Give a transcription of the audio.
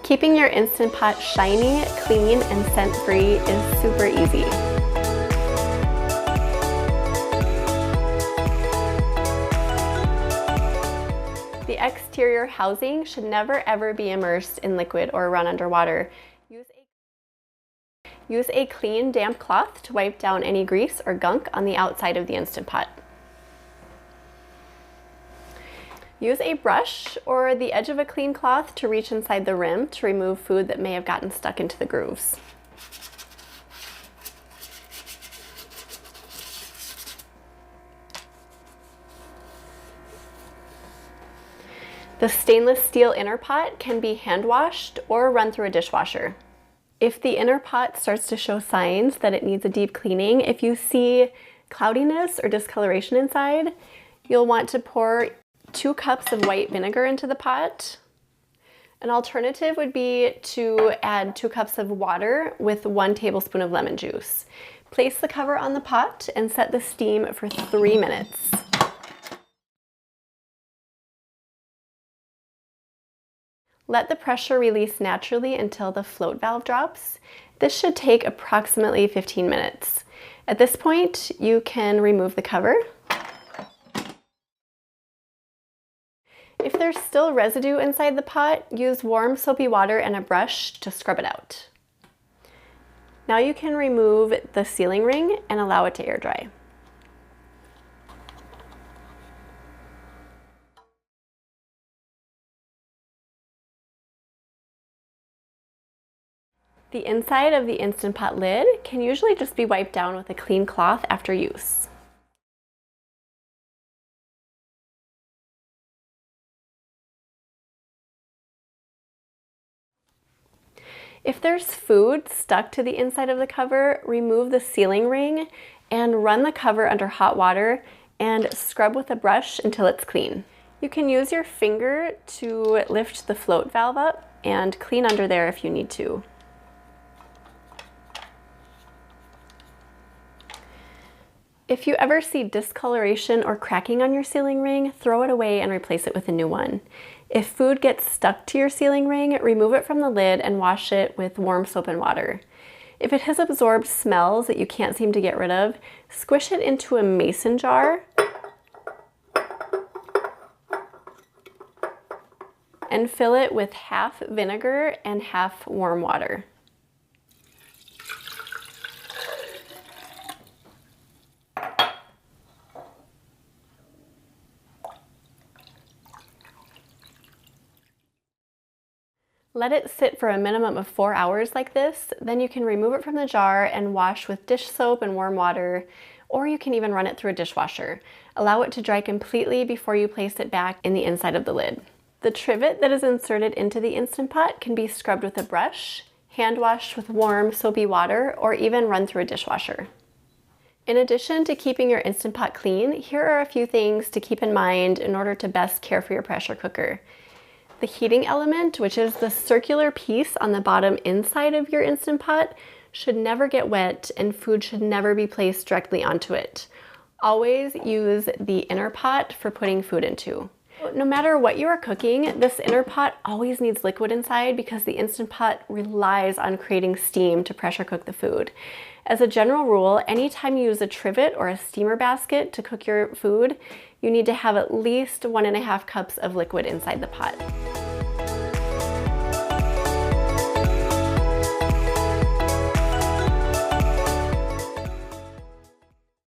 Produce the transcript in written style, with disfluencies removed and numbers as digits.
Keeping your Instant Pot shiny, clean, and scent-free is super easy. The exterior housing should never ever be immersed in liquid or run underwater. Use a clean, damp cloth to wipe down any grease or gunk on the outside of the Instant Pot. Use a brush or the edge of a clean cloth to reach inside the rim to remove food that may have gotten stuck into the grooves. The stainless steel inner pot can be hand washed or run through a dishwasher. If the inner pot starts to show signs that it needs a deep cleaning, if you see cloudiness or discoloration inside, you'll want to pour 2 cups of white vinegar into the pot. An alternative would be to add 2 cups of water with 1 tablespoon of lemon juice. Place the cover on the pot and set the steam for 3 minutes. Let the pressure release naturally until the float valve drops. This should take approximately 15 minutes. At this point, you can remove the cover. If there's still residue inside the pot, use warm soapy water and a brush to scrub it out. Now you can remove the sealing ring and allow it to air dry. The inside of the Instant Pot lid can usually just be wiped down with a clean cloth after use. If there's food stuck to the inside of the cover, remove the sealing ring and run the cover under hot water and scrub with a brush until it's clean. You can use your finger to lift the float valve up and clean under there if you need to. If you ever see discoloration or cracking on your sealing ring, throw it away and replace it with a new one. If food gets stuck to your sealing ring, remove it from the lid and wash it with warm soap and water. If it has absorbed smells that you can't seem to get rid of, squish it into a mason jar and fill it with half vinegar and half warm water. Let it sit for a minimum of 4 hours like this, then you can remove it from the jar and wash with dish soap and warm water, or you can even run it through a dishwasher. Allow it to dry completely before you place it back in the inside of the lid. The trivet that is inserted into the Instant Pot can be scrubbed with a brush, hand washed with warm soapy water, or even run through a dishwasher. In addition to keeping your Instant Pot clean, here are a few things to keep in mind in order to best care for your pressure cooker. The heating element, which is the circular piece on the bottom inside of your Instant Pot, should never get wet and food should never be placed directly onto it. Always use the inner pot for putting food into. No matter what you are cooking, this inner pot always needs liquid inside because the Instant Pot relies on creating steam to pressure cook the food. As a general rule, anytime you use a trivet or a steamer basket to cook your food, you need to have at least 1.5 cups of liquid inside the pot.